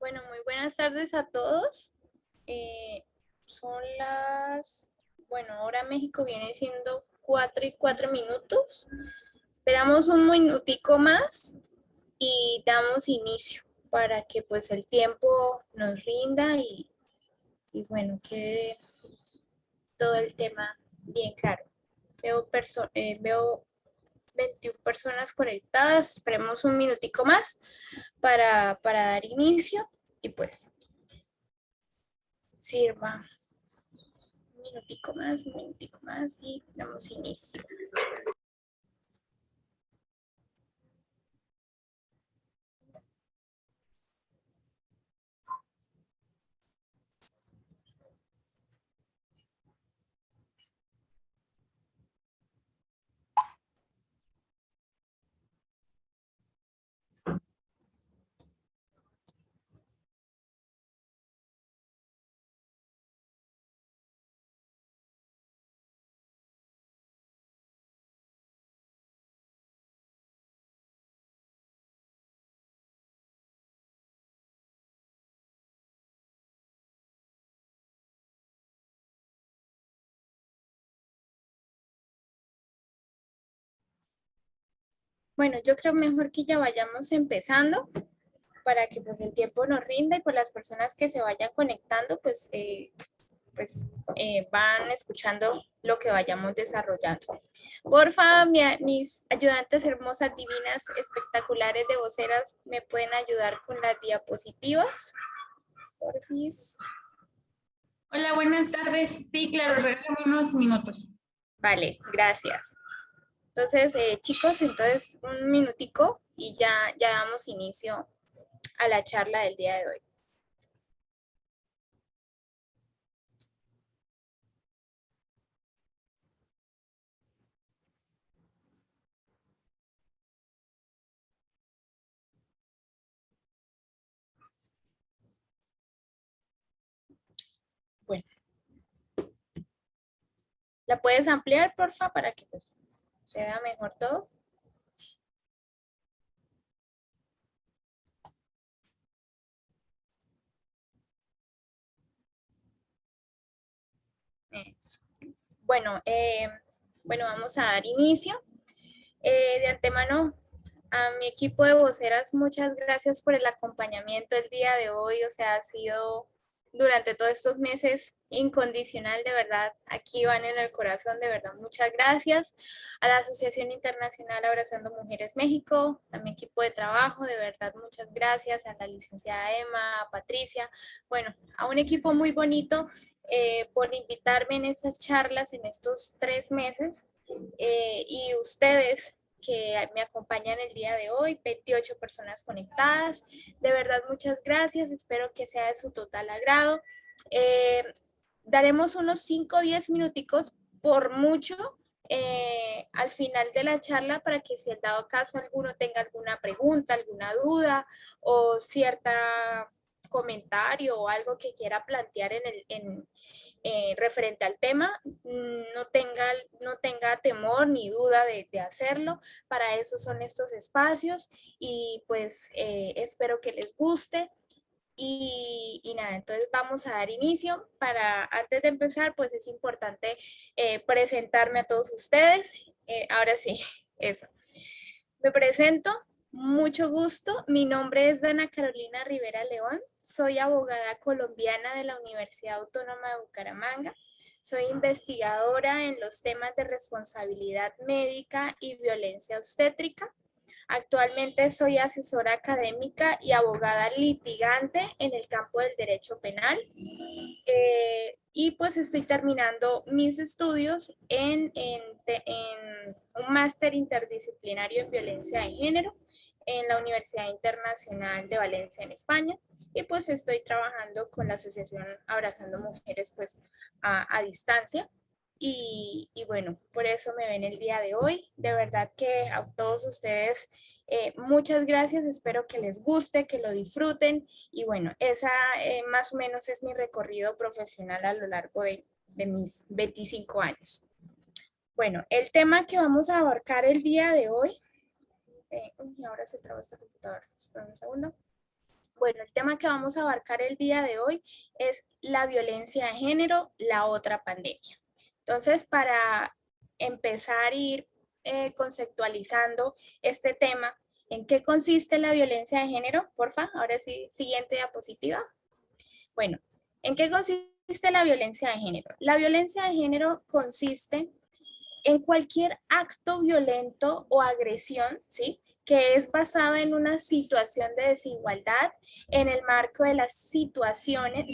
Bueno, muy buenas tardes a todos. Son hora México viene siendo 4:04. Esperamos un minutico más y damos inicio para que pues el tiempo nos rinda y bueno, quede todo el tema bien claro. Veo 21 personas conectadas. Esperemos un minutico más para dar inicio y pues sirva. Un minutico más y damos inicio. Bueno, yo creo mejor que ya vayamos empezando para que pues el tiempo nos rinda y pues las personas que se vayan conectando van escuchando lo que vayamos desarrollando. Porfa, mis ayudantes hermosas, divinas, espectaculares de voceras, ¿me pueden ayudar con las diapositivas? Porfis. Hola, buenas tardes. Sí, claro, regálame unos minutos. Vale, gracias. Entonces, chicos, un minutico y ya damos inicio a la charla del día de hoy. Bueno, ¿la puedes ampliar, porfa, para que pues, se vea mejor todo? Eso. Bueno, vamos a dar inicio. De antemano, a mi equipo de voceras, muchas gracias por el acompañamiento el día de hoy. O sea, ha sido durante todos estos meses incondicional, de verdad. Aquí van en el corazón, de verdad. Muchas gracias a la Asociación Internacional Abrazando Mujeres México, a mi equipo de trabajo, de verdad, muchas gracias. A la licenciada Emma, a Patricia, bueno, a un equipo muy bonito por invitarme en estas charlas en estos 3 meses. Y ustedes que me acompañan el día de hoy, 28 personas conectadas. De verdad, muchas gracias. Espero que sea de su total agrado. Eh, Daremos unos 5 o 10 minuticos por mucho al final de la charla para que si en dado caso alguno tenga alguna pregunta, alguna duda o cierta comentario o algo que quiera plantear referente al tema, no tenga temor ni duda de hacerlo. Para eso son estos espacios y pues espero que les guste. Y nada, entonces vamos a dar inicio. Antes de empezar, pues es importante presentarme a todos ustedes. Ahora sí, eso. Me presento, mucho gusto. Mi nombre es Dana Carolina Rivera León. Soy abogada colombiana de la Universidad Autónoma de Bucaramanga. Soy investigadora en los temas de responsabilidad médica y violencia obstétrica. Actualmente soy asesora académica y abogada litigante en el campo del derecho penal. Y pues estoy terminando mis estudios en un máster interdisciplinario en violencia de género en la Universidad Internacional de Valencia en España. Y pues estoy trabajando con la Asociación Abrazando Mujeres pues a distancia. Y bueno, por eso me ven el día de hoy. De verdad que a todos ustedes muchas gracias, espero que les guste, que lo disfruten y bueno, esa más o menos es mi recorrido profesional a lo largo de mis 25 años. Bueno, el tema que vamos a abarcar el día de hoy, ahora se traba esta computadora, espera un segundo. Bueno, el tema que vamos a abarcar el día de hoy es la violencia de género, la otra pandemia. Entonces, para empezar a ir conceptualizando este tema, ¿en qué consiste la violencia de género? Porfa, ahora sí, siguiente diapositiva. Bueno, ¿en qué consiste la violencia de género? La violencia de género consiste en cualquier acto violento o agresión, ¿sí? Que es basada en una situación de desigualdad en el marco de las situaciones,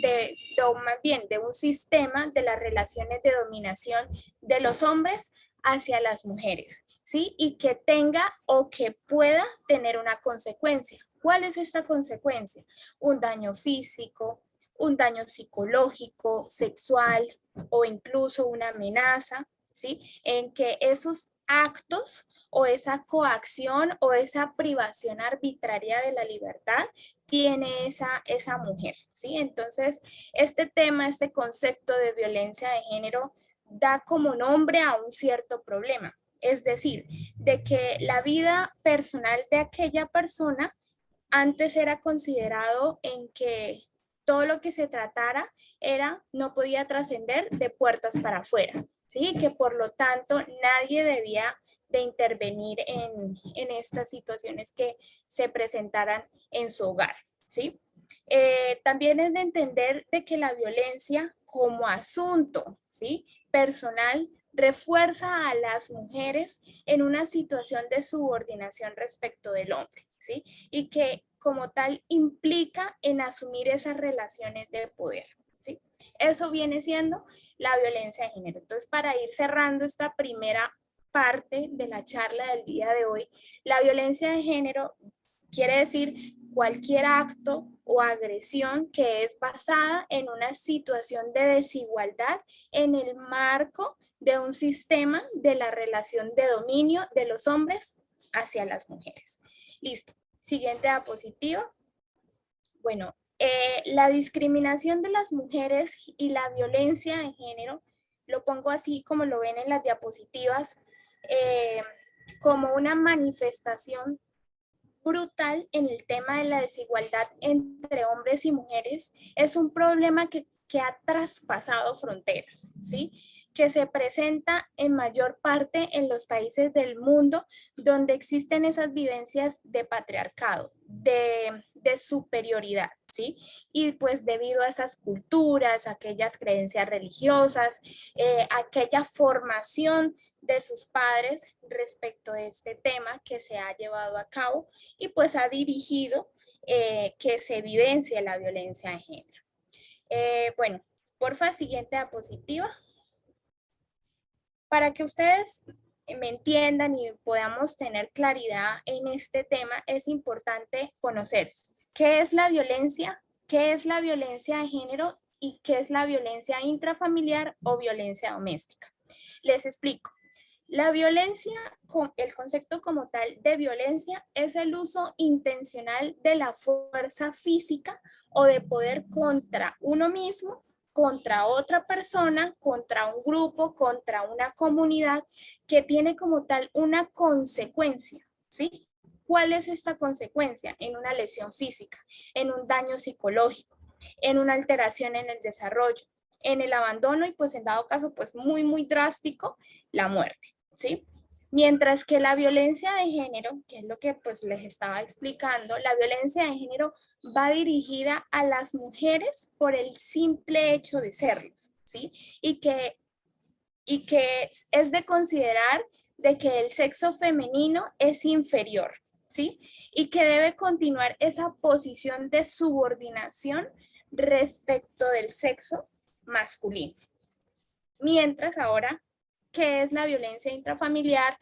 o más bien de un sistema de las relaciones de dominación de los hombres hacia las mujeres, ¿sí? Y que tenga o que pueda tener una consecuencia. ¿Cuál es esta consecuencia? Un daño físico, un daño psicológico, sexual o incluso una amenaza, ¿sí? En que esos actos o esa coacción o esa privación arbitraria de la libertad tiene esa mujer, ¿sí? Entonces, este tema, este concepto de violencia de género da como nombre a un cierto problema, es decir, de que la vida personal de aquella persona antes era considerado en que todo lo que se tratara no podía trascender de puertas para afuera, ¿sí? Que por lo tanto nadie debía de intervenir en estas situaciones que se presentaran en su hogar, ¿sí? También es de entender de que la violencia como asunto, ¿sí? Personal refuerza a las mujeres en una situación de subordinación respecto del hombre, ¿sí? Y que como tal implica en asumir esas relaciones de poder, ¿sí? Eso viene siendo la violencia de género. Entonces, para ir cerrando esta primera parte de la charla del día de hoy, la violencia de género quiere decir cualquier acto o agresión que es basada en una situación de desigualdad en el marco de un sistema de la relación de dominio de los hombres hacia las mujeres. Listo. Siguiente diapositiva. Bueno, la discriminación de las mujeres y la violencia de género, lo pongo así como lo ven en las diapositivas, eh, como una manifestación brutal en el tema de la desigualdad entre hombres y mujeres. Es un problema que ha traspasado fronteras, ¿sí? Que se presenta en mayor parte en los países del mundo donde existen esas vivencias de patriarcado, de superioridad, ¿sí? Y pues debido a esas culturas, aquellas creencias religiosas, aquella formación de sus padres respecto de este tema que se ha llevado a cabo y pues ha dirigido que se evidencie la violencia de género. Bueno, porfa, siguiente diapositiva. Para que ustedes me entiendan y podamos tener claridad en este tema, es importante conocer qué es la violencia de género y qué es la violencia intrafamiliar o violencia doméstica. Les explico. La violencia, el concepto como tal de violencia es el uso intencional de la fuerza física o de poder contra uno mismo, contra otra persona, contra un grupo, contra una comunidad que tiene como tal una consecuencia, ¿sí? ¿Cuál es esta consecuencia? En una lesión física, en un daño psicológico, en una alteración en el desarrollo, en el abandono y pues en dado caso pues muy drástico, la muerte. ¿Sí? Mientras que la violencia de género, que es lo que pues les estaba explicando, la violencia de género va dirigida a las mujeres por el simple hecho de serlos, ¿sí? Y que es de considerar de que el sexo femenino es inferior, ¿sí? Y que debe continuar esa posición de subordinación respecto del sexo masculino. Mientras ahora, ¿qué es la violencia intrafamiliar?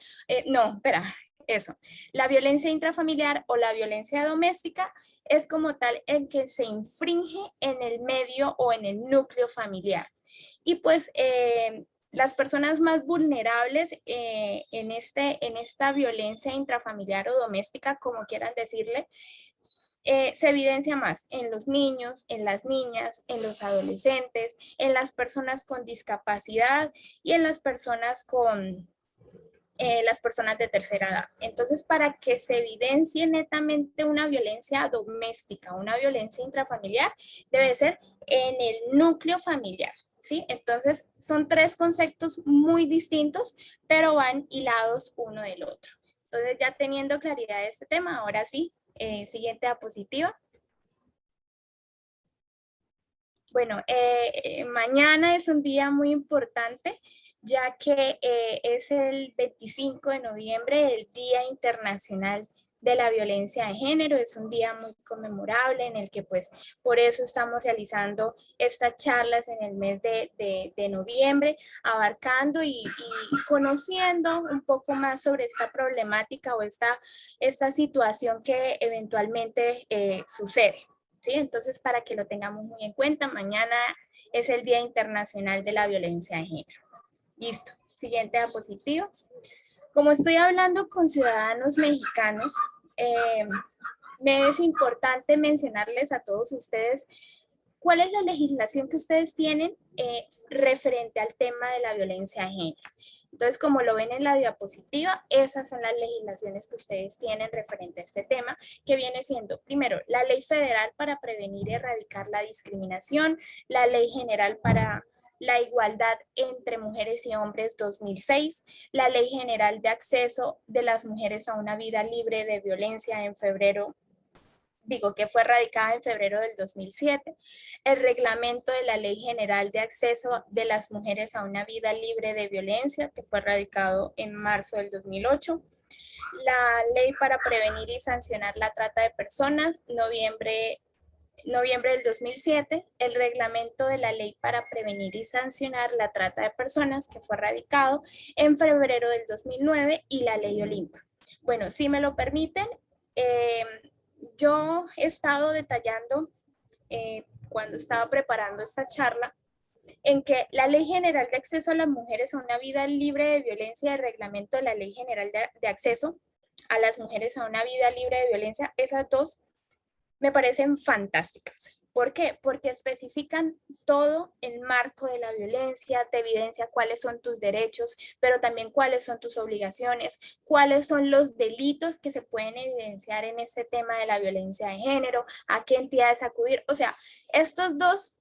No, espera, eso. La violencia intrafamiliar o la violencia doméstica es como tal el que se infringe en el medio o en el núcleo familiar. Y pues las personas más vulnerables en esta violencia intrafamiliar o doméstica, como quieran decirle, se evidencia más en los niños, en las niñas, en los adolescentes, en las personas con discapacidad y en las personas las personas de tercera edad. Entonces, para que se evidencie netamente una violencia doméstica, una violencia intrafamiliar, debe ser en el núcleo familiar, ¿sí? Entonces, son tres conceptos muy distintos, pero van hilados uno del otro. Entonces, ya teniendo claridad de este tema, ahora sí, siguiente diapositiva. Bueno, mañana es un día muy importante, ya que es el 25 de noviembre, el Día Internacional de la Violencia de Género. Es un día muy conmemorable en el que pues por eso estamos realizando estas charlas en el mes de noviembre, abarcando y conociendo un poco más sobre esta problemática o esta situación que eventualmente sucede. ¿Sí? Entonces, para que lo tengamos muy en cuenta, mañana es el Día Internacional de la Violencia de Género. Listo. Siguiente diapositiva. Como estoy hablando con ciudadanos mexicanos, me es importante mencionarles a todos ustedes cuál es la legislación que ustedes tienen referente al tema de la violencia de género. Entonces, como lo ven en la diapositiva, esas son las legislaciones que ustedes tienen referente a este tema, que viene siendo, primero, la Ley Federal para prevenir y erradicar la discriminación, la Ley General para la Igualdad entre Mujeres y Hombres 2006, la Ley General de Acceso de las Mujeres a una Vida Libre de Violencia que fue radicada en febrero del 2007, el reglamento de la Ley General de Acceso de las Mujeres a una Vida Libre de Violencia, que fue radicado en marzo del 2008, la Ley para Prevenir y Sancionar la Trata de Personas, noviembre del 2007, el reglamento de la Ley para Prevenir y Sancionar la Trata de Personas, que fue radicado en febrero del 2009, y la Ley Olimpa. Bueno, si me lo permiten, yo he estado detallando cuando estaba preparando esta charla en que la Ley General de Acceso a las Mujeres a una Vida Libre de Violencia y el reglamento de la Ley General de Acceso a las Mujeres a una Vida Libre de Violencia, esas dos me parecen fantásticas. ¿Por qué? Porque especifican todo el marco de la violencia, te evidencia cuáles son tus derechos, pero también cuáles son tus obligaciones, cuáles son los delitos que se pueden evidenciar en este tema de la violencia de género, a qué entidades acudir. O sea, estos dos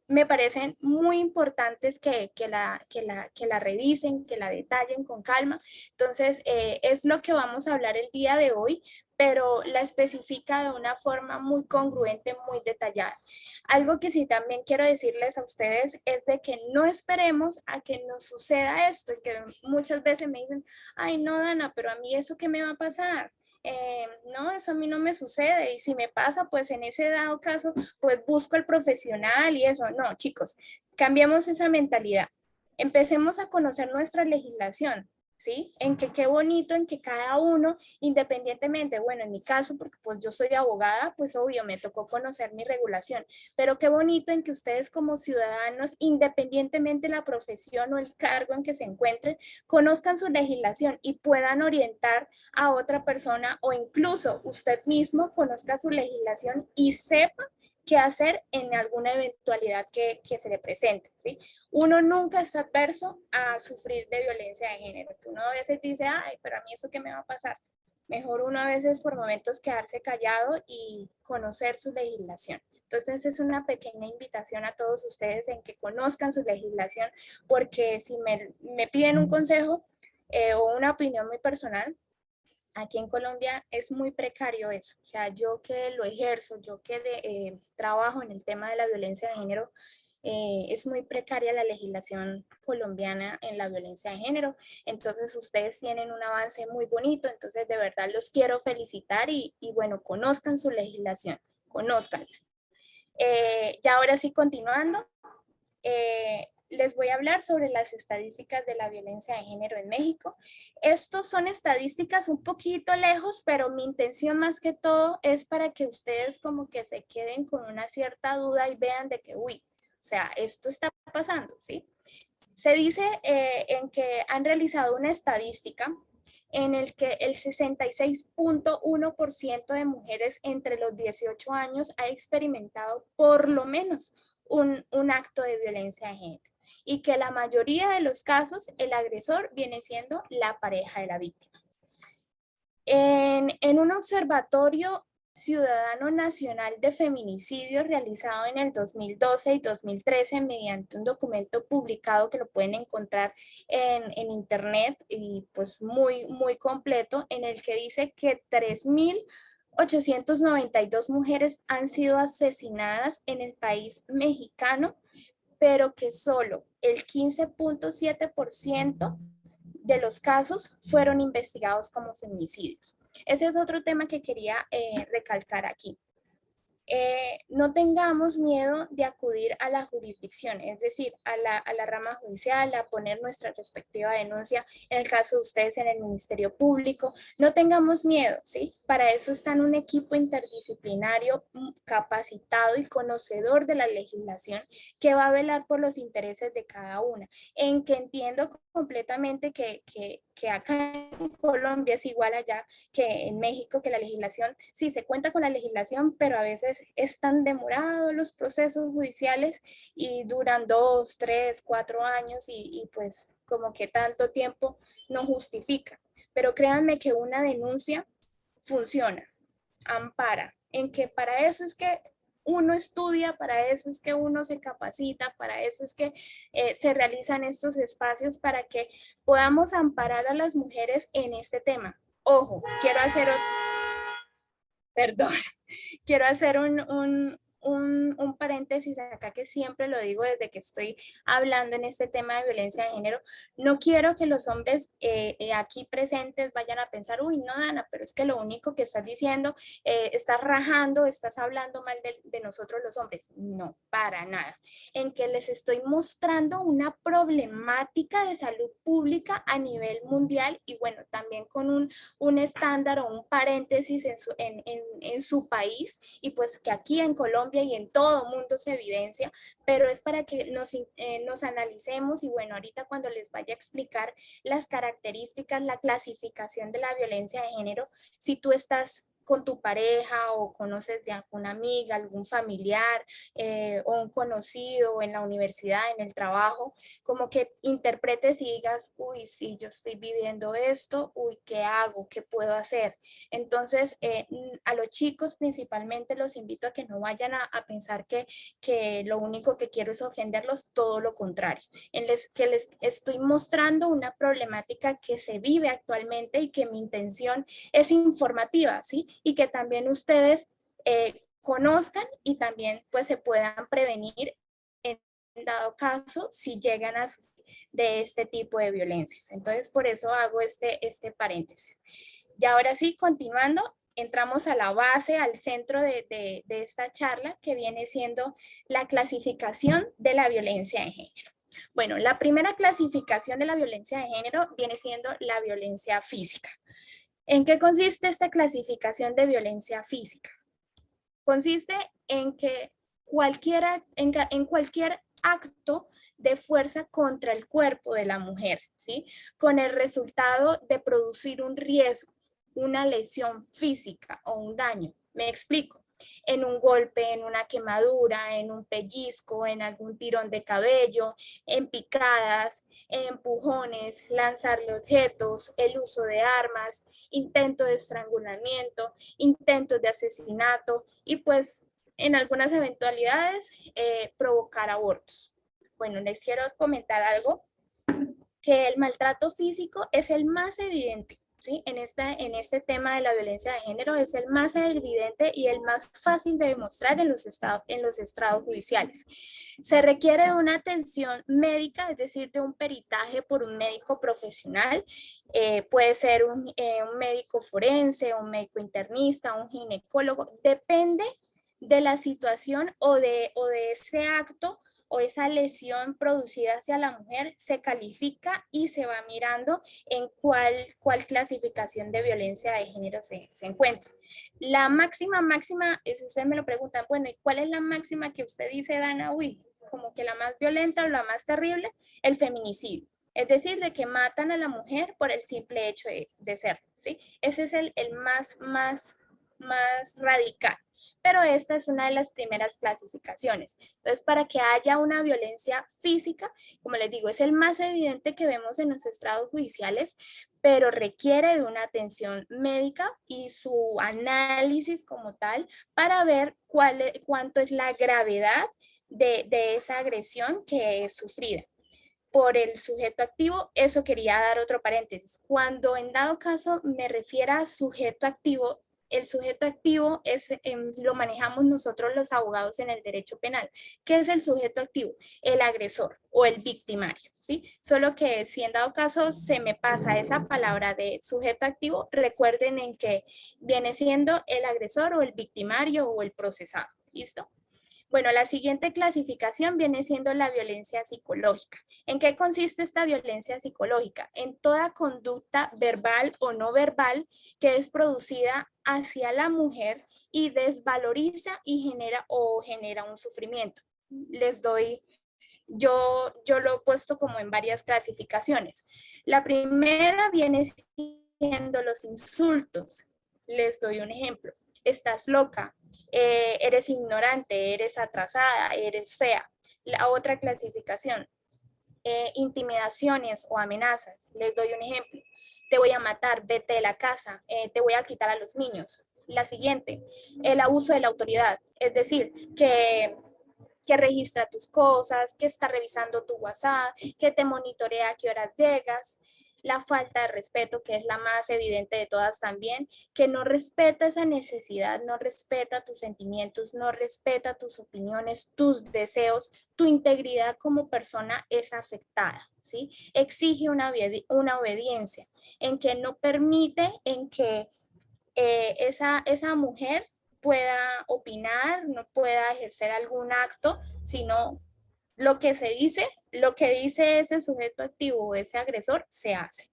me parecen muy importantes que la revisen, que la detallen con calma. Entonces, es lo que vamos a hablar el día de hoy, pero la especifica de una forma muy congruente, muy detallada. Algo que sí también quiero decirles a ustedes es de que no esperemos a que nos suceda esto, y que muchas veces me dicen, ay no, Dana, pero a mí eso qué me va a pasar. No, eso a mí no me sucede, y si me pasa, pues en ese dado caso, pues busco el profesional y eso. No, chicos, cambiemos esa mentalidad. Empecemos a conocer nuestra legislación, ¿sí? En que qué bonito, en que cada uno, independientemente, bueno, en mi caso, porque pues yo soy abogada, pues obvio, me tocó conocer mi regulación, pero qué bonito en que ustedes como ciudadanos, independientemente de la profesión o el cargo en que se encuentren, conozcan su legislación y puedan orientar a otra persona, o incluso usted mismo conozca su legislación y sepa qué hacer en alguna eventualidad que se le presente, ¿sí? Uno nunca está adverso a sufrir de violencia de género. Uno a veces dice, ay, pero a mí eso qué me va a pasar. Mejor uno a veces por momentos quedarse callado y conocer su legislación. Entonces es una pequeña invitación a todos ustedes en que conozcan su legislación, porque si me piden un consejo o una opinión muy personal, aquí en Colombia es muy precario eso. O sea, yo que lo ejerzo, yo que trabajo en el tema de la violencia de género, es muy precaria la legislación colombiana en la violencia de género. Entonces ustedes tienen un avance muy bonito, entonces de verdad los quiero felicitar y bueno, conozcan su legislación, conozcanla. Ya ahora sí, continuando, les voy a hablar sobre las estadísticas de la violencia de género en México. Estos son estadísticas un poquito lejos, pero mi intención más que todo es para que ustedes como que se queden con una cierta duda y vean de que, uy, o sea, esto está pasando, ¿sí? Se dice en que han realizado una estadística en el que el 66.1% de mujeres entre los 18 años ha experimentado por lo menos un acto de violencia de género. y que la mayoría de los casos el agresor viene siendo la pareja de la víctima. En un observatorio ciudadano nacional de feminicidios realizado en el 2012 y 2013 mediante un documento publicado que lo pueden encontrar en internet y pues muy completo, en el que dice que 3.892 mujeres han sido asesinadas en el país mexicano, pero que solo el 15.7% de los casos fueron investigados como feminicidios. Ese es otro tema que quería recalcar aquí. No tengamos miedo de acudir a la jurisdicción, es decir, a la rama judicial, a poner nuestra respectiva denuncia, en el caso de ustedes en el Ministerio Público. No tengamos miedo, ¿sí? Para eso están un equipo interdisciplinario capacitado y conocedor de la legislación que va a velar por los intereses de cada una, en que entiendo completamente que acá en Colombia es igual allá que en México, que la legislación, sí se cuenta con la legislación, pero a veces es tan demorado los procesos judiciales y duran 2, 3, 4 años y pues como que tanto tiempo no justifica. Pero créanme que una denuncia funciona, ampara, en que para eso es que uno estudia, para eso es que uno se capacita, para eso es que se realizan estos espacios para que podamos amparar a las mujeres en este tema. Ojo, perdón, quiero hacer un paréntesis acá que siempre lo digo desde que estoy hablando en este tema de violencia de género. No quiero que los hombres aquí presentes vayan a pensar, uy, no, Dana, pero es que lo único que estás diciendo, estás rajando, estás hablando mal de nosotros los hombres. No, para nada. En que les estoy mostrando una problemática de salud pública a nivel mundial y bueno, también con un estándar o un paréntesis en su país y pues que aquí en Colombia y en todo mundo se evidencia, pero es para que nos analicemos y bueno, ahorita cuando les vaya a explicar las características, la clasificación de la violencia de género, si tú estás con tu pareja o conoces de alguna amiga, algún familiar o un conocido en la universidad, en el trabajo, como que interpretes y digas, uy, sí, yo estoy viviendo esto, uy, ¿qué hago? ¿Qué puedo hacer? Entonces, a los chicos principalmente los invito a que no vayan a pensar que lo único que quiero es ofenderlos, todo lo contrario, que les estoy mostrando una problemática que se vive actualmente y que mi intención es informativa, ¿sí? Y que también ustedes conozcan y también pues se puedan prevenir en dado caso si llegan a sufrir de este tipo de violencias. Entonces, por eso hago este paréntesis. Y ahora sí, continuando, entramos a la base, al centro de esta charla, que viene siendo la clasificación de la violencia de género. Bueno, la primera clasificación de la violencia de género viene siendo la violencia física. ¿En qué consiste esta clasificación de violencia física? Consiste en que en cualquier acto de fuerza contra el cuerpo de la mujer, ¿sí? Con el resultado de producir un riesgo, una lesión física o un daño. Me explico. En un golpe, en una quemadura, en un pellizco, en algún tirón de cabello, en picadas, en empujones, lanzarle objetos, el uso de armas, intento de estrangulamiento, intentos de asesinato y pues en algunas eventualidades provocar abortos. Bueno, les quiero comentar algo, que el maltrato físico es el más evidente, ¿sí? En este tema de la violencia de género es el más evidente y el más fácil de demostrar en los estrados judiciales. Se requiere de una atención médica, es decir, de un peritaje por un médico profesional, puede ser un médico forense, un médico internista, un ginecólogo, depende de la situación o de ese acto o esa lesión producida hacia la mujer se califica y se va mirando en cuál clasificación de violencia de género se encuentra. La máxima, si ustedes me lo preguntan, bueno, ¿y cuál es la máxima que usted dice, Dana? Uy, como que la más violenta o la más terrible, el feminicidio. Es decir, de que matan a la mujer por el simple hecho de ser, ¿sí? Ese es el más radical. pero esta es una de las primeras clasificaciones. Entonces, para que haya una violencia física, como les digo, es el más evidente que vemos en los estrados judiciales, pero requiere de una atención médica y su análisis como tal para ver cuánto es la gravedad de esa agresión que es sufrida por el sujeto activo. Eso quería dar otro paréntesis. Cuando en dado caso me refiera a sujeto activo, el sujeto activo lo manejamos nosotros los abogados en el derecho penal. ¿Qué es el sujeto activo? El agresor o el victimario, ¿sí? Solo que si en dado caso se me pasa esa palabra de sujeto activo, recuerden en que viene siendo el agresor o el victimario o el procesado, ¿listo? Bueno, la siguiente clasificación viene siendo la violencia psicológica. ¿En qué consiste esta violencia psicológica? En toda conducta verbal o no verbal que es producida hacia la mujer y desvaloriza y genera un sufrimiento. Les doy, yo lo he puesto como en varias clasificaciones. La primera viene siendo los insultos. Les doy un ejemplo. Estás loca, eres ignorante, eres atrasada, eres fea. La otra clasificación, intimidaciones o amenazas. Les doy un ejemplo. Te voy a matar, vete de la casa, te voy a quitar a los niños. La siguiente, el abuso de la autoridad, es decir, que registra tus cosas, que está revisando tu WhatsApp, que te monitorea a qué horas llegas. La falta de respeto, que es la más evidente de todas también, que no respeta esa necesidad, no respeta tus sentimientos, no respeta tus opiniones, tus deseos, tu integridad como persona es afectada, ¿sí? Exige una obediencia en que no permite en que esa mujer pueda opinar, no pueda ejercer algún acto, sino lo que dice ese sujeto activo o ese agresor, se hace.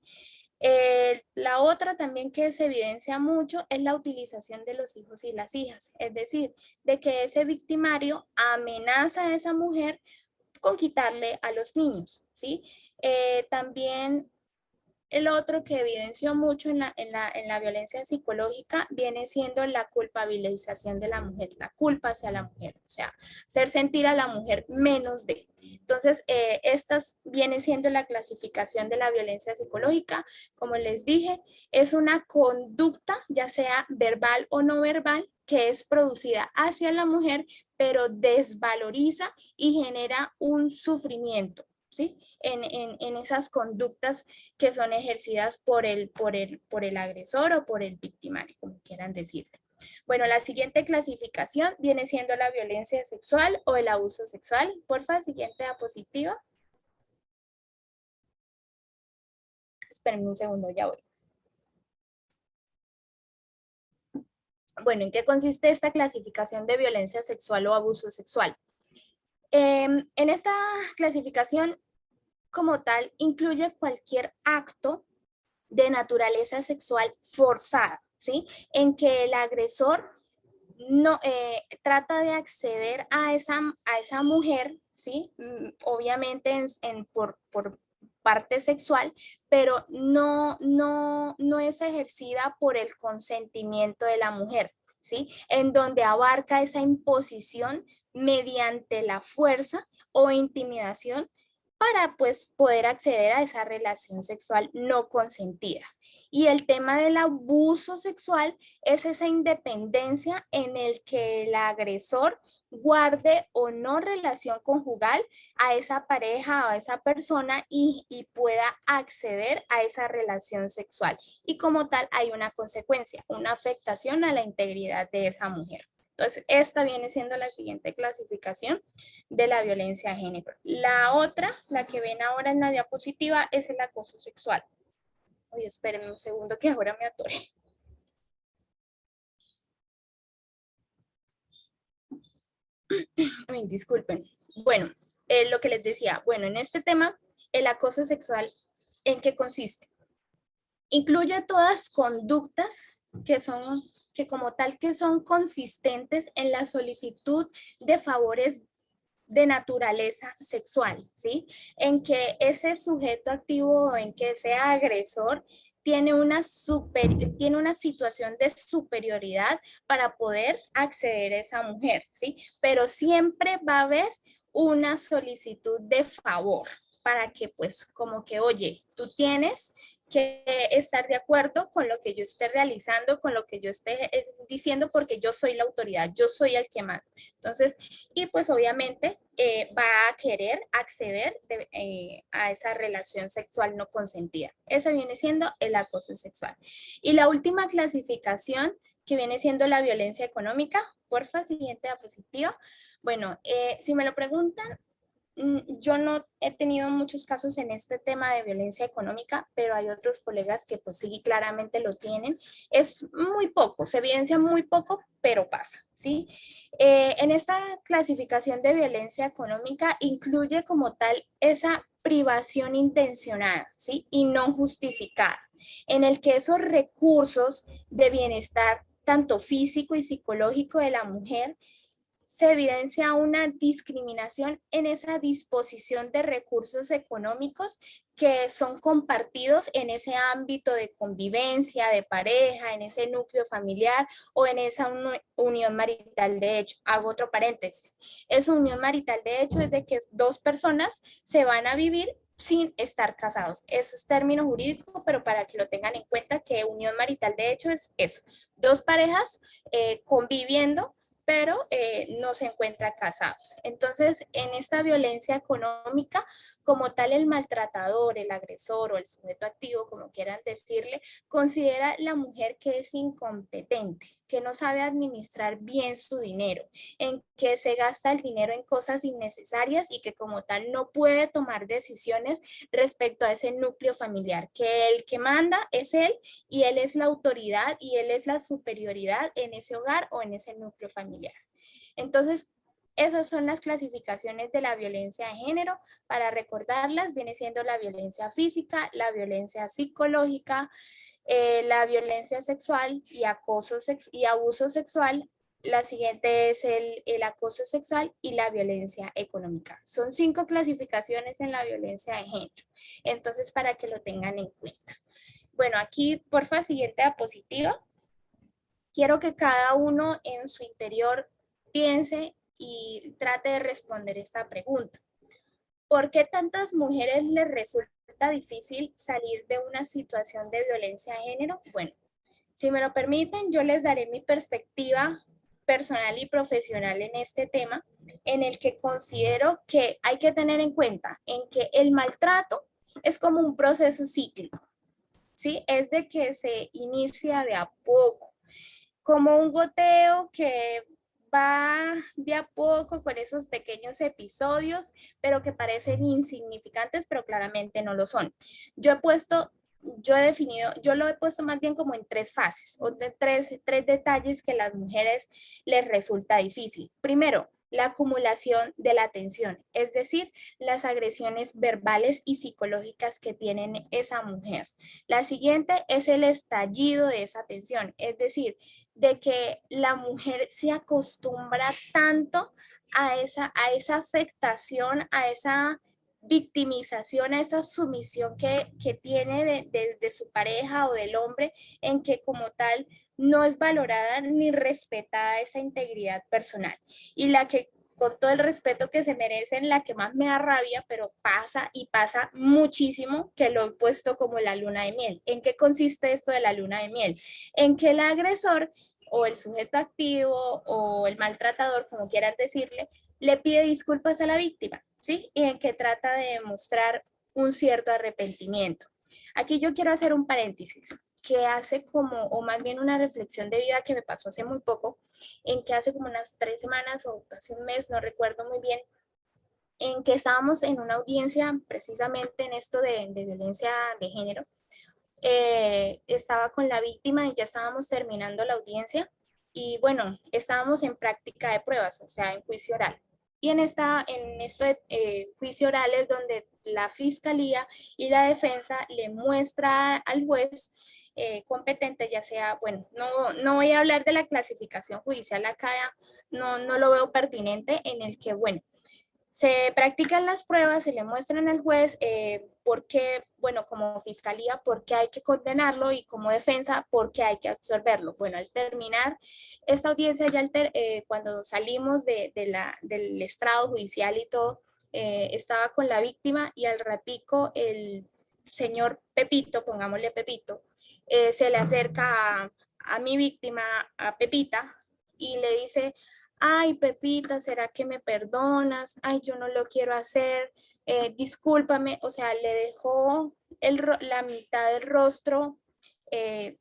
La otra también que se evidencia mucho es la utilización de los hijos y las hijas, es decir, de que ese victimario amenaza a esa mujer con quitarle a los niños, ¿sí? También el otro que evidenció mucho en la violencia psicológica viene siendo la culpabilización de la mujer, la culpa hacia la mujer, o sea, hacer sentir a la mujer menos de. Entonces, estas viene siendo la clasificación de la violencia psicológica. Como les dije, es una conducta, ya sea verbal o no verbal, que es producida hacia la mujer, pero desvaloriza y genera un sufrimiento, ¿sí? En esas conductas que son ejercidas por el agresor o por el victimario, como quieran decirlo. Bueno, la siguiente clasificación viene siendo la violencia sexual o el abuso sexual. Porfa, siguiente diapositiva. Espérenme un segundo, ya voy. Bueno, ¿en qué consiste esta clasificación de violencia sexual o abuso sexual? En esta clasificación, como tal, incluye cualquier acto de naturaleza sexual forzada, ¿sí? En que el agresor no trata de acceder a esa mujer, ¿sí? Obviamente por parte sexual, pero no es ejercida por el consentimiento de la mujer, ¿sí? En donde abarca esa imposición mediante la fuerza o intimidación para pues poder acceder a esa relación sexual no consentida. Y el tema del abuso sexual es esa independencia en el que el agresor guarde o no relación conjugal a esa pareja o a esa persona y pueda acceder a esa relación sexual. Y como tal hay una consecuencia, una afectación a la integridad de esa mujer. Entonces, esta viene siendo la siguiente clasificación de la violencia de género. La otra, la que ven ahora en la diapositiva, es el acoso sexual. Oye, espérenme un segundo que ahora me atoré. Ay, disculpen. Bueno, lo que les decía, bueno, en este tema, el acoso sexual, ¿en qué consiste? Incluye todas conductas que como tal que son consistentes en la solicitud de favores de naturaleza sexual, ¿sí? En que ese sujeto activo o en que ese agresor tiene una situación de superioridad para poder acceder a esa mujer, ¿sí? Pero siempre va a haber una solicitud de favor para que pues como que, oye, tú tienes que estar de acuerdo con lo que yo esté realizando, con lo que yo esté diciendo, porque yo soy la autoridad, yo soy el que manda. Entonces, y pues obviamente va a querer acceder a esa relación sexual no consentida. Eso viene siendo el acoso sexual. Y la última clasificación, que viene siendo la violencia económica, porfa, siguiente diapositiva. Bueno, si me lo preguntan, yo no he tenido muchos casos en este tema de violencia económica, pero hay otros colegas que pues sí, claramente lo tienen. Es muy poco, se evidencia muy poco, pero pasa, ¿sí? En esta clasificación de violencia económica incluye como tal esa privación intencionada, ¿sí? Y no justificada, en el que esos recursos de bienestar, tanto físico y psicológico de la mujer, se evidencia una discriminación en esa disposición de recursos económicos que son compartidos en ese ámbito de convivencia, de pareja, en ese núcleo familiar o en esa unión marital de hecho. Hago otro paréntesis. Esa unión marital de hecho es de que dos personas se van a vivir sin estar casados. Eso es término jurídico, pero para que lo tengan en cuenta que unión marital de hecho es eso. Dos parejas conviviendo pero no se encuentran casados. Entonces, en esta violencia económica, como tal, el maltratador, el agresor o el sujeto activo, como quieran decirle, considera la mujer que es incompetente, que no sabe administrar bien su dinero, en que se gasta el dinero en cosas innecesarias y que como tal no puede tomar decisiones respecto a ese núcleo familiar, que el que manda es él y él es la autoridad y él es la superioridad en ese hogar o en ese núcleo familiar. Entonces, esas son las clasificaciones de la violencia de género. Para recordarlas, viene siendo la violencia física, la violencia psicológica, la violencia sexual y y abuso sexual. La siguiente es el acoso sexual y la violencia económica. Son 5 clasificaciones en la violencia de género. Entonces, para que lo tengan en cuenta. Bueno, aquí, porfa, siguiente diapositiva. Quiero que cada uno en su interior piense y trate de responder esta pregunta. ¿Por qué tantas mujeres les resulta difícil salir de una situación de violencia de género? Bueno, si me lo permiten, yo les daré mi perspectiva personal y profesional en este tema, en el que considero que hay que tener en cuenta en que el maltrato es como un proceso cíclico, ¿sí? Es de que se inicia de a poco, como un goteo que va de a poco con esos pequeños episodios, pero que parecen insignificantes, pero claramente no lo son. Yo lo he puesto más bien como en 3 fases, o de tres detalles que a las mujeres les resulta difícil. Primero, la acumulación de la atención, es decir, las agresiones verbales y psicológicas que tiene esa mujer. La siguiente es el estallido de esa atención, es decir, de que la mujer se acostumbra tanto a esa afectación, a esa victimización, a esa sumisión que tiene de su pareja o del hombre, en que como tal no es valorada ni respetada esa integridad personal. Y la que, con todo el respeto que se merecen, la que más me da rabia, pero pasa y pasa muchísimo, que lo he puesto como la luna de miel. ¿En qué consiste esto de la luna de miel? En que el agresor o el sujeto activo o el maltratador, como quieran decirle, le pide disculpas a la víctima, ¿sí? Y en que trata de demostrar un cierto arrepentimiento. Aquí yo quiero hacer un paréntesis, que hace como, o más bien una reflexión de vida que me pasó hace muy poco, en que hace como unas 3 semanas o hace un mes, no recuerdo muy bien, en que estábamos en una audiencia precisamente en esto de violencia de género. Estaba con la víctima y ya estábamos terminando la audiencia y bueno, estábamos en práctica de pruebas, o sea, en juicio oral. Y en este juicio oral es donde la fiscalía y la defensa le muestra al juez competente, ya sea, bueno, no voy a hablar de la clasificación judicial acá, no lo veo pertinente, en el que, bueno, Se practican las pruebas, se le muestran al juez por qué, bueno, como fiscalía, por qué hay que condenarlo y como defensa, por qué hay que absolverlo. Bueno, al terminar esta audiencia, ya cuando salimos del estrado judicial y todo, estaba con la víctima y al ratico el señor Pepito, pongámosle Pepito, se le acerca a mi víctima, a Pepita, y le dice, ay, Pepita, ¿será que me perdonas? Ay, yo no lo quiero hacer, discúlpame, o sea, le dejó la mitad del rostro, eh,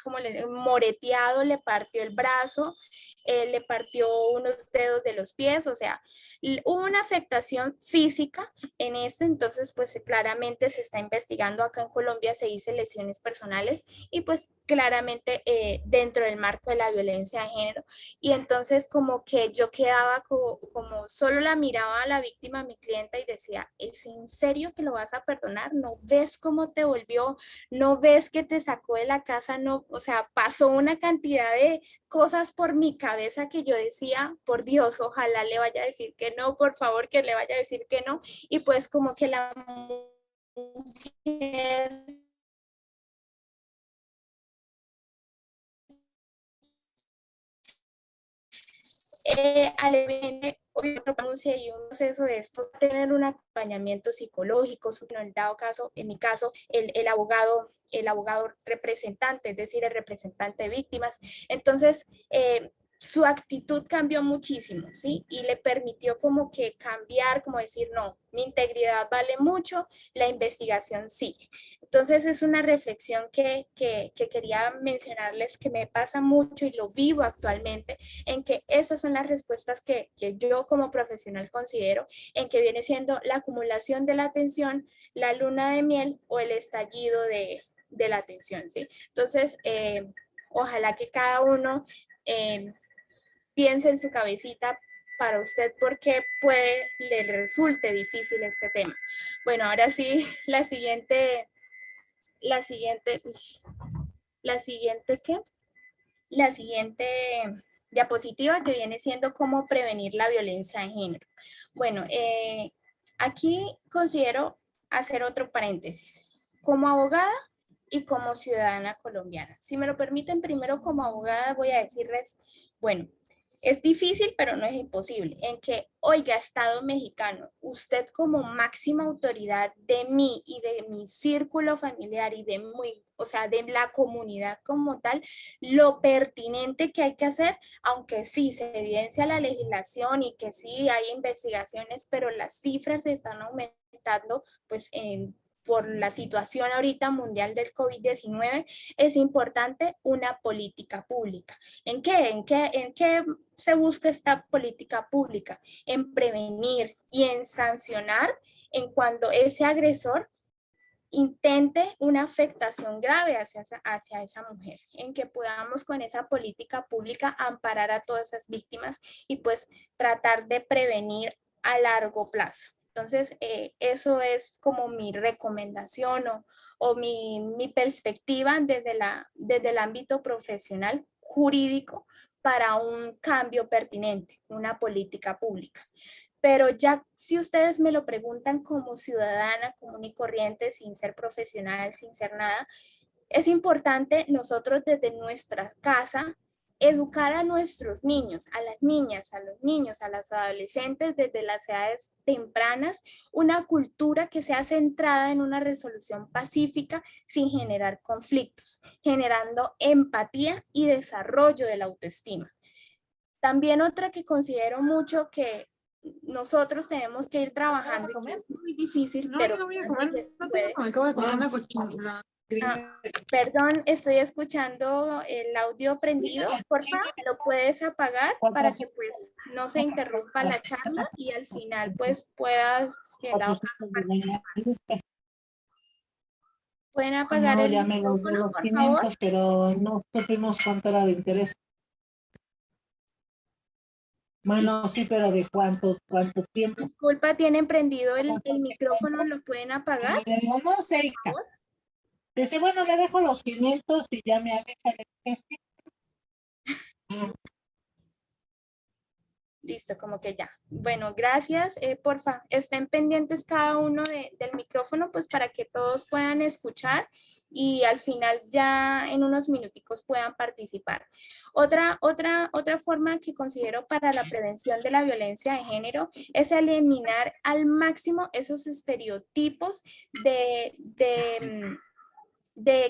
como moreteado, le partió el brazo, le partió unos dedos de los pies, o sea, hubo una afectación física en esto, entonces pues claramente se está investigando acá en Colombia, se dice lesiones personales y pues claramente dentro del marco de la violencia de género. Y entonces como que yo quedaba como solo la miraba a la víctima, a mi clienta y decía, ¿es en serio que lo vas a perdonar? ¿No ves cómo te volvió? ¿No ves que te sacó de la casa? No, o sea, pasó una cantidad de cosas por mi cabeza que yo decía, por Dios, ojalá le vaya a decir que no, por favor, que le vaya a decir que no. Y pues como que la mujer alemente pronuncia y un proceso de esto, tener un acompañamiento psicológico, en el dado caso, en mi caso, el abogado representante, es decir, el representante de víctimas. Entonces, su actitud cambió muchísimo, ¿sí? Y le permitió como que cambiar, como decir, no, mi integridad vale mucho, la investigación sí. Entonces es una reflexión que quería mencionarles que me pasa mucho y lo vivo actualmente, en que esas son las respuestas que yo como profesional considero, en que viene siendo la acumulación de la atención, la luna de miel o el estallido de la atención, ¿sí? Entonces, ojalá que cada uno piense en su cabecita para usted porque le resulte difícil este tema. Bueno, ahora sí, la siguiente, la siguiente, ¿qué? La siguiente diapositiva que viene siendo cómo prevenir la violencia de género. Bueno, aquí considero hacer otro paréntesis. Como abogada y como ciudadana colombiana. Si me lo permiten, primero como abogada voy a decirles, bueno, es difícil, pero no es imposible, en que, oiga, Estado mexicano, usted como máxima autoridad de mí y de mi círculo familiar y de o sea, de la comunidad como tal, lo pertinente que hay que hacer, aunque sí se evidencia la legislación y que sí hay investigaciones, pero las cifras están aumentando, pues por la situación ahorita mundial del COVID-19, es importante una política pública. ¿En qué se busca esta política pública? En prevenir y en sancionar en cuando ese agresor intente una afectación grave hacia esa mujer, en que podamos con esa política pública amparar a todas esas víctimas y pues tratar de prevenir a largo plazo. Entonces, eso es como mi recomendación o mi perspectiva desde el ámbito profesional jurídico para un cambio pertinente, una política pública. Pero ya si ustedes me lo preguntan como ciudadana común y corriente, sin ser profesional, sin ser nada, es importante nosotros desde nuestra casa educar a nuestros niños, a las niñas, a los niños, a los adolescentes desde las edades tempranas, una cultura que sea centrada en una resolución pacífica sin generar conflictos, generando empatía y desarrollo de la autoestima. También otra que considero mucho que nosotros tenemos que ir trabajando y que es muy difícil, No, pero yo no voy a comer. se No tengo, puede. me acabo de comer una cochinada. Perdón, estoy escuchando el audio prendido. Porfa, ¿lo puedes apagar para que pues no se interrumpa la charla y al final pues puedas, si en dado caso, participar? ¿Pueden apagar No, el ya me micrófono, los por favor? 500, pero no supimos cuánto era de interés. Bueno, sí, pero ¿de cuánto tiempo? Disculpa, ¿tienen prendido el micrófono? ¿Lo pueden apagar? Y le digo, no sé, hija. Dice, bueno, le dejo los 500 y ya me avisa el precio. Listo, como que ya. Bueno, gracias. Porfa, estén pendientes cada uno del micrófono, pues para que todos puedan escuchar y al final ya en unos minuticos puedan participar. Otra forma que considero para la prevención de la violencia de género es eliminar al máximo esos estereotipos de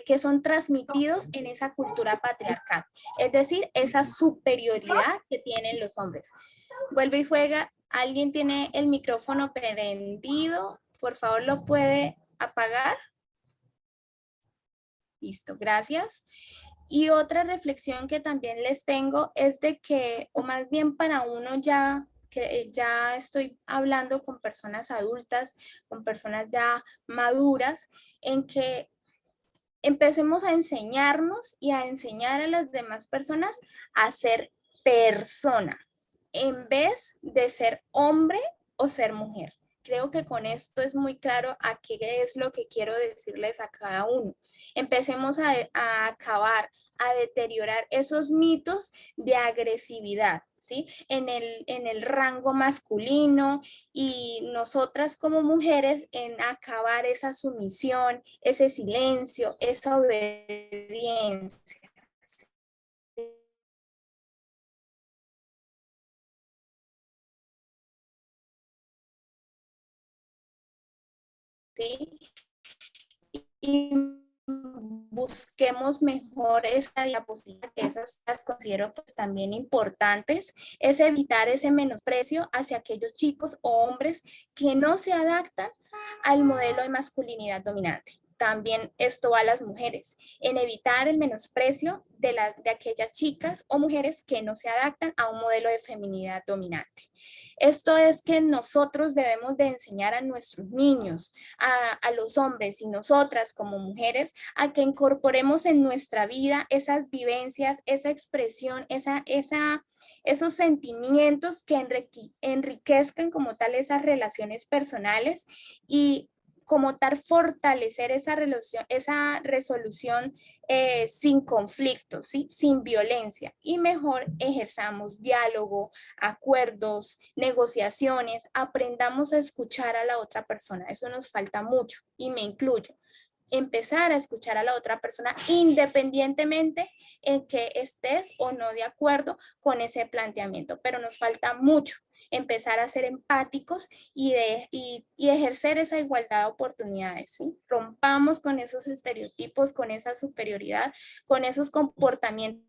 que son transmitidos en esa cultura patriarcal, es decir, esa superioridad que tienen los hombres. Vuelve y juega, alguien tiene el micrófono prendido, por favor lo puede apagar. Listo, gracias. Y otra reflexión que también les tengo es de que, o más bien para uno ya, que ya estoy hablando con personas adultas, con personas ya maduras, en que empecemos a enseñarnos y a enseñar a las demás personas a ser persona, en vez de ser hombre o ser mujer. Creo que con esto es muy claro a qué es lo que quiero decirles a cada uno. Empecemos a acabar, a deteriorar esos mitos de agresividad, ¿sí? En el rango masculino, y nosotras como mujeres en acabar esa sumisión, ese silencio, esa obediencia. ¿Sí? Y busquemos mejor esta diapositiva, que esas las considero pues también importantes, es evitar ese menosprecio hacia aquellos chicos o hombres que no se adaptan al modelo de masculinidad dominante. También esto va a las mujeres, en evitar el menosprecio de aquellas chicas o mujeres que no se adaptan a un modelo de feminidad dominante. Esto es que nosotros debemos de enseñar a nuestros niños, a los hombres y nosotras como mujeres, a que incorporemos en nuestra vida esas vivencias, esa expresión, esos sentimientos que enriquezcan como tal esas relaciones personales y como tal fortalecer esa resolución sin conflictos, ¿sí? Sin violencia, y mejor ejerzamos diálogo, acuerdos, negociaciones, aprendamos a escuchar a la otra persona. Eso nos falta mucho y me incluyo. Empezar a escuchar a la otra persona independientemente en que estés o no de acuerdo con ese planteamiento, pero nos falta mucho empezar a ser empáticos y ejercer esa igualdad de oportunidades, ¿sí? Rompamos con esos estereotipos, con esa superioridad, con esos comportamientos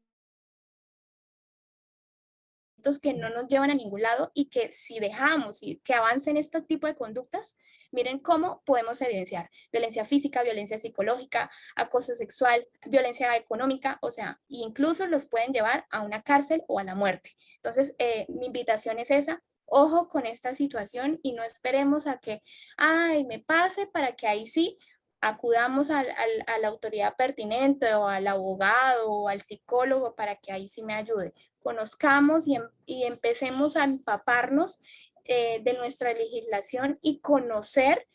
que no nos llevan a ningún lado y que si dejamos que avancen este tipo de conductas, miren cómo podemos evidenciar violencia física, violencia psicológica, acoso sexual, violencia económica, o sea, incluso los pueden llevar a una cárcel o a la muerte. Entonces, mi invitación es esa. Ojo con esta situación y no esperemos a que, ay, me pase para que ahí sí acudamos a la autoridad pertinente o al abogado o al psicólogo para que ahí sí me ayude. Conozcamos y empecemos a empaparnos de nuestra legislación y conocer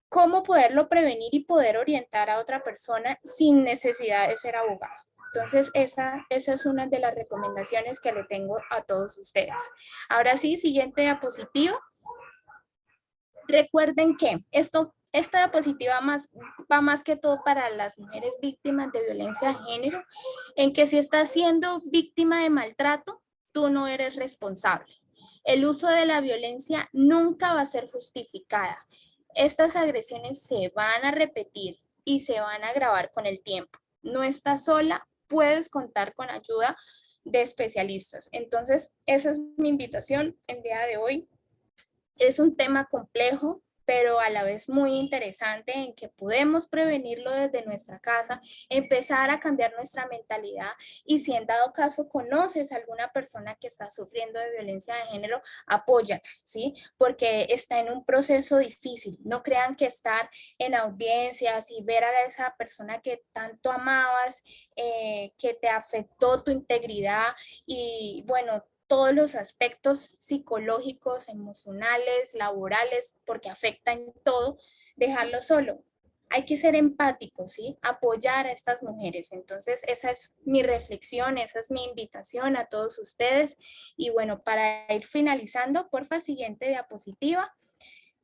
cómo poderlo prevenir y poder orientar a otra persona sin necesidad de ser abogado. Entonces, esa es una de las recomendaciones que le tengo a todos ustedes. Ahora sí, siguiente diapositiva. Recuerden que esta diapositiva va más que todo para las mujeres víctimas de violencia de género, en que si estás siendo víctima de maltrato, tú no eres responsable. El uso de la violencia nunca va a ser justificada. Estas agresiones se van a repetir y se van a agravar con el tiempo. No estás sola, puedes contar con ayuda de especialistas. Entonces, esa es mi invitación el día de hoy. Es un tema complejo, pero a la vez muy interesante, en que podemos prevenirlo desde nuestra casa, empezar a cambiar nuestra mentalidad, y si en dado caso conoces a alguna persona que está sufriendo de violencia de género, apóyala, ¿sí? Porque está en un proceso difícil. No crean que estar en audiencias y ver a esa persona que tanto amabas, que te afectó tu integridad y bueno, todos los aspectos psicológicos, emocionales, laborales, porque afectan todo, dejarlo solo. hay que ser empáticos, ¿sí? Apoyar a estas mujeres. Entonces, esa es mi reflexión, esa es mi invitación a todos ustedes. Y bueno, para ir finalizando, porfa, siguiente diapositiva.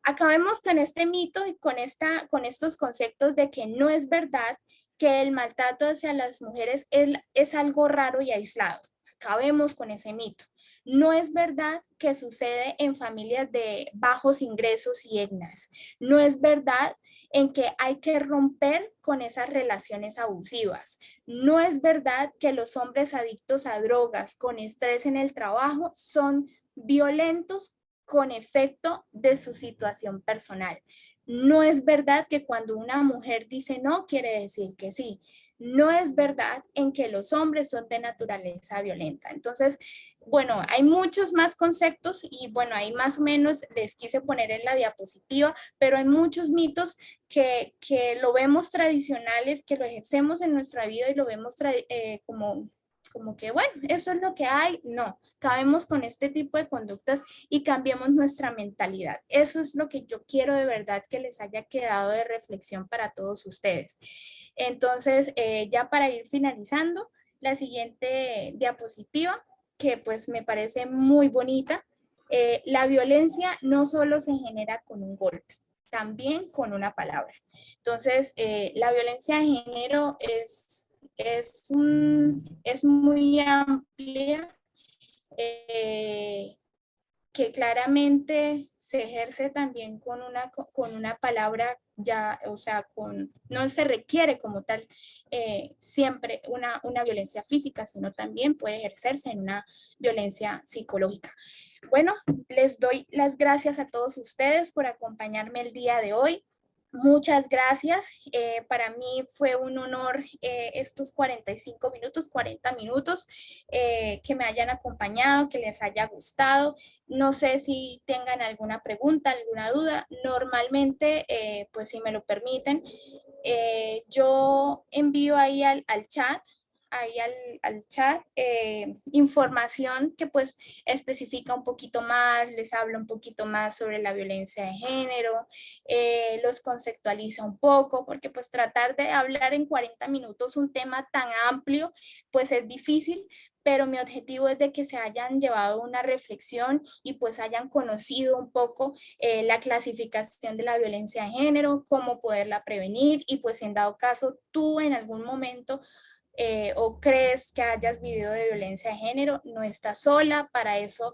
Acabemos con este mito y con estos conceptos de que no es verdad que el maltrato hacia las mujeres es algo raro y aislado. Acabemos con ese mito. No es verdad que sucede en familias de bajos ingresos y etnias. No es verdad en que hay que romper con esas relaciones abusivas. No es verdad que los hombres adictos a drogas con estrés en el trabajo son violentos con efecto de su situación personal. No es verdad que cuando una mujer dice no, quiere decir que sí. No es verdad en que los hombres son de naturaleza violenta. Entonces, bueno, hay muchos más conceptos y bueno, ahí más o menos les quise poner en la diapositiva, pero hay muchos mitos que lo vemos tradicionales, que lo ejercemos en nuestra vida y lo vemos como que, bueno, eso es lo que hay. No, acabemos con este tipo de conductas y cambiemos nuestra mentalidad. Eso es lo que yo quiero de verdad que les haya quedado de reflexión para todos ustedes. Entonces, ya para ir finalizando, la siguiente diapositiva, que pues me parece muy bonita, la violencia no solo se genera con un golpe, también con una palabra. Entonces, la violencia de género es muy amplia, eh, que claramente se ejerce también con una palabra ya, o sea, no se requiere como tal siempre una violencia física, sino también puede ejercerse en una violencia psicológica. Bueno, les doy las gracias a todos ustedes por acompañarme el día de hoy. Muchas gracias. Para mí fue un honor estos 45 minutos, 40 minutos, que me hayan acompañado, que les haya gustado. No sé si tengan alguna pregunta, alguna duda. Normalmente, pues si me lo permiten, yo envío ahí al chat, al chat, información que pues especifica un poquito más, les habla un poquito más sobre la violencia de género, los conceptualiza un poco, porque pues tratar de hablar en 40 minutos un tema tan amplio, pues es difícil, pero mi objetivo es de que se hayan llevado una reflexión y pues hayan conocido un poco la clasificación de la violencia de género, cómo poderla prevenir y pues en dado caso tú en algún momento o crees que hayas vivido de violencia de género, no estás sola, para eso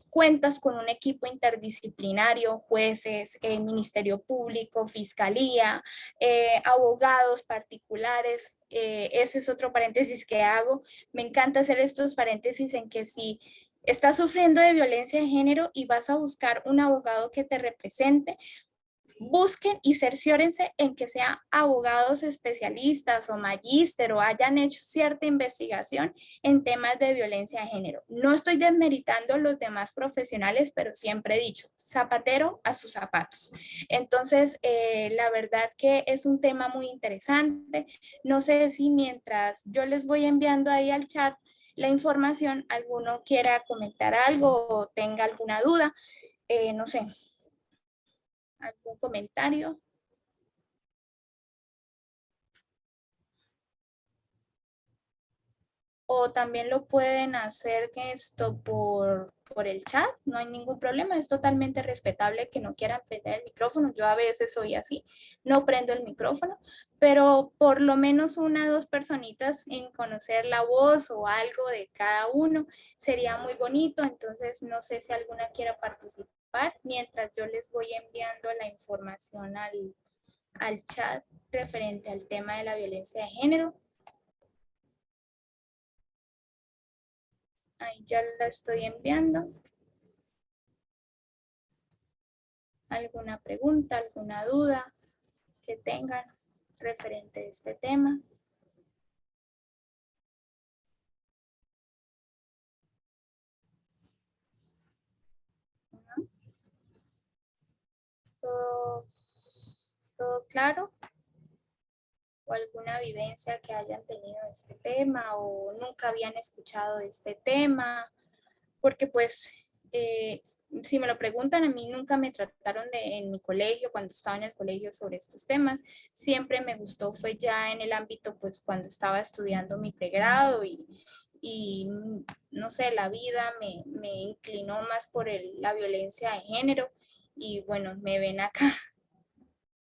cuentas con un equipo interdisciplinario, jueces, Ministerio Público, Fiscalía, abogados particulares. Ese es otro paréntesis que hago. Me encanta hacer estos paréntesis en que si estás sufriendo de violencia de género y vas a buscar un abogado que te represente, busquen y cerciórense en que sean abogados especialistas o magíster o hayan hecho cierta investigación en temas de violencia de género. No estoy desmeritando los demás profesionales, pero siempre he dicho, zapatero a sus zapatos. Entonces, la verdad que es un tema muy interesante. No sé si mientras yo les voy enviando ahí al chat la información, alguno quiera comentar algo o tenga alguna duda, no sé, algún comentario. O también lo pueden hacer esto por el chat, no hay ningún problema, es totalmente respetable que no quieran prender el micrófono. Yo a veces soy así, no prendo el micrófono, pero por lo menos una o dos personitas en conocer la voz o algo de cada uno sería muy bonito. Entonces, no sé si alguna quiera participar mientras yo les voy enviando la información al chat referente al tema de la violencia de género. Ahí ya la estoy enviando. ¿Alguna pregunta, alguna duda que tengan referente a este tema? ¿Todo, todo claro? ¿O alguna vivencia que hayan tenido de este tema o nunca habían escuchado de este tema? Porque pues si me lo preguntan, a mí nunca me trataron en mi colegio, cuando estaba en el colegio, sobre estos temas. Siempre me gustó, fue ya en el ámbito, pues cuando estaba estudiando mi pregrado y no sé, la vida me inclinó más por la violencia de género y bueno, me ven acá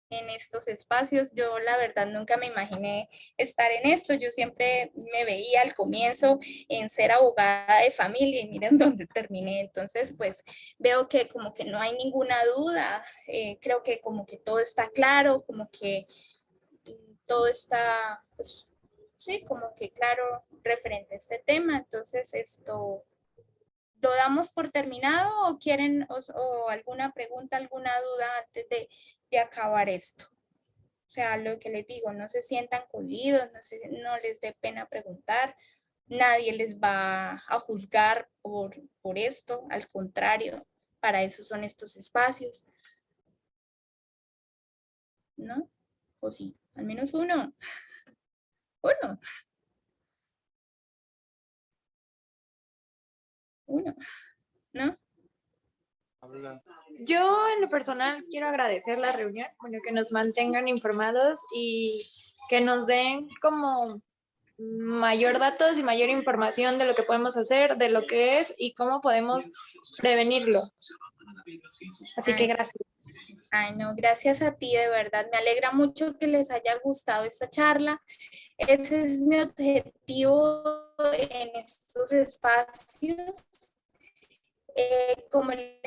en estos espacios. Yo la verdad nunca me imaginé estar en esto. Yo siempre me veía al comienzo en ser abogada de familia y miren dónde terminé. Entonces, pues veo que como que no hay ninguna duda. Creo que como que todo está claro, como que todo está, pues, sí, como que claro referente a este tema. Entonces, esto... ¿Lo damos por terminado o quieren o alguna pregunta, alguna duda antes de acabar esto? O sea, lo que les digo, no se sientan cohibidos, no les dé pena preguntar, nadie les va a juzgar por esto, al contrario, para eso son estos espacios, ¿no? O sí, al menos uno, uno, ¿no? Yo en lo personal quiero agradecer la reunión, bueno, que nos mantengan informados y que nos den como mayor datos y mayor información de lo que podemos hacer, de lo que es y cómo podemos prevenirlo. Así que gracias. Ay, no, gracias a ti, de verdad. Me alegra mucho que les haya gustado esta charla. Ese es mi objetivo en estos espacios. Como les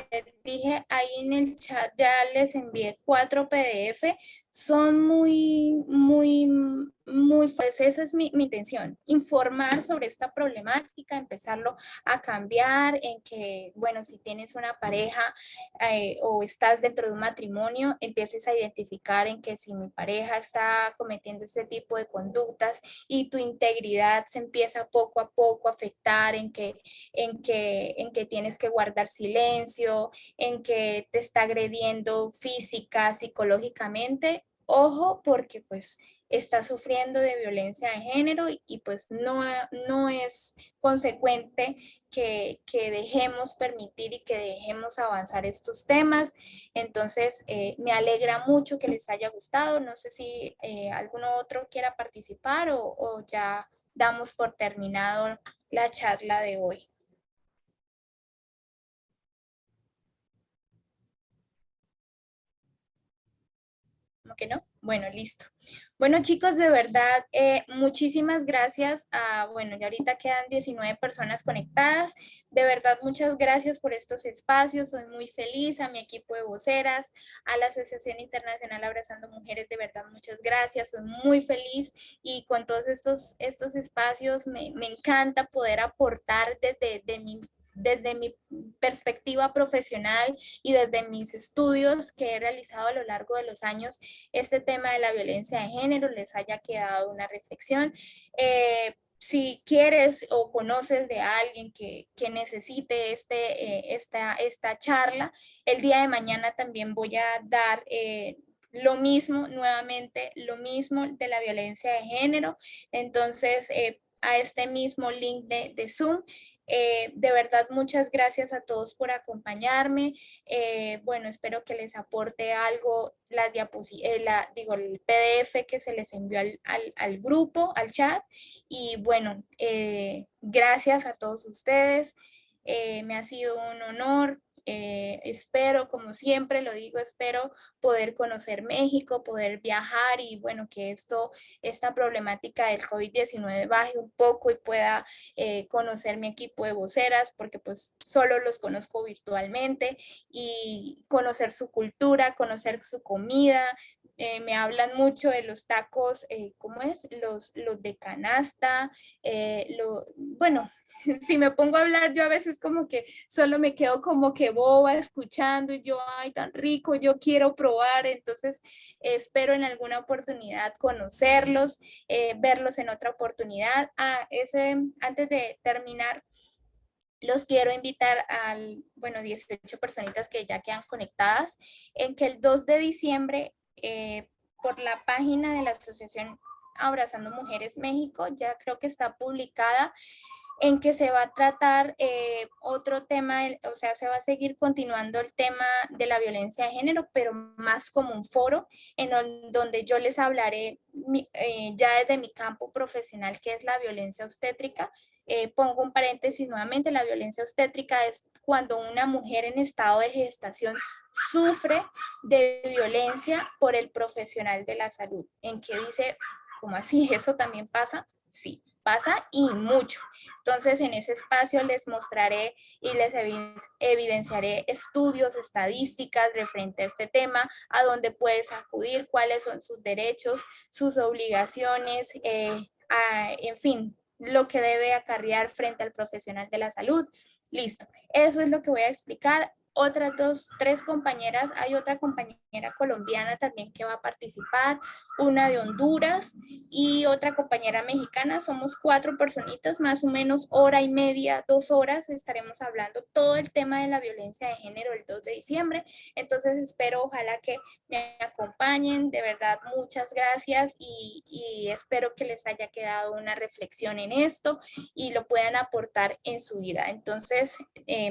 dije ahí en el chat, ya les envié 4 PDF. Son pues esa es mi intención, informar sobre esta problemática, empezarlo a cambiar en que, bueno, si tienes una pareja o estás dentro de un matrimonio, empieces a identificar en que si mi pareja está cometiendo este tipo de conductas y tu integridad se empieza poco a poco a afectar, en que tienes que guardar silencio, en que te está agrediendo física, psicológicamente, ojo, porque pues está sufriendo de violencia de género y pues no es consecuente que dejemos permitir y que dejemos avanzar estos temas. Entonces, me alegra mucho que les haya gustado. No sé si alguno otro quiera participar o ya damos por terminado la charla de hoy. ¿Cómo que no? Bueno, listo. Bueno, chicos, de verdad, muchísimas gracias. Bueno, ya ahorita quedan 19 personas conectadas. De verdad, muchas gracias por estos espacios. Soy muy feliz. A mi equipo de voceras, a la Asociación Internacional Abrazando Mujeres, de verdad, muchas gracias. Soy muy feliz y con todos estos espacios me encanta poder aportar desde mi perspectiva profesional y desde mis estudios que he realizado a lo largo de los años, este tema de la violencia de género les haya quedado una reflexión. Si quieres o conoces de alguien que necesite esta charla, el día de mañana también voy a dar lo mismo, nuevamente, lo mismo de la violencia de género. Entonces, a este mismo link de Zoom. De verdad, muchas gracias a todos por acompañarme. Bueno, espero que les aporte algo el PDF que se les envió al grupo, al chat. Y bueno, gracias a todos ustedes. Me ha sido un honor. Espero, como siempre lo digo, espero poder conocer México, poder viajar y bueno, que esta problemática del COVID-19 baje un poco y pueda conocer mi equipo de voceras, porque pues solo los conozco virtualmente, y conocer su cultura, conocer su comida. Me hablan mucho de los tacos, ¿cómo es? Los de canasta, bueno, si me pongo a hablar, yo a veces como que solo me quedo como que boba escuchando y yo, ay, tan rico, yo quiero probar. Entonces espero en alguna oportunidad conocerlos, verlos en otra oportunidad. Antes de terminar, los quiero invitar bueno, 18 personitas que ya quedan conectadas, en que el 2 de diciembre, por la página de la Asociación Abrazando Mujeres México, ya creo que está publicada, en que se va a tratar otro tema, o sea, se va a seguir continuando el tema de la violencia de género, pero más como un foro donde yo les hablaré ya desde mi campo profesional, que es la violencia obstétrica. Pongo un paréntesis nuevamente, la violencia obstétrica es cuando una mujer en estado de gestación sufre de violencia por el profesional de la salud. ¿En qué dice, cómo así? ¿Eso también pasa? Sí, pasa y mucho. Entonces, en ese espacio les mostraré y les evidenciaré estudios, estadísticas referente a este tema, a dónde puedes acudir, cuáles son sus derechos, sus obligaciones, en fin, lo que debe acarrear frente al profesional de la salud. Listo, eso es lo que voy a explicar. Otras 2, 3 compañeras, hay otra compañera colombiana también que va a participar, una de Honduras y otra compañera mexicana. Somos 4 personitas, más o menos hora y media, 2 horas, estaremos hablando todo el tema de la violencia de género el 2 de diciembre. Entonces espero, ojalá que me acompañen, de verdad, muchas gracias y espero que les haya quedado una reflexión en esto y lo puedan aportar en su vida. Entonces,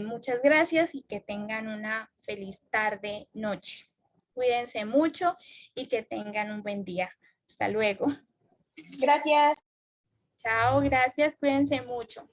muchas gracias y que tengan una feliz tarde, noche. Cuídense mucho y que tengan un buen día. Hasta luego. Gracias. Chao, gracias, cuídense mucho.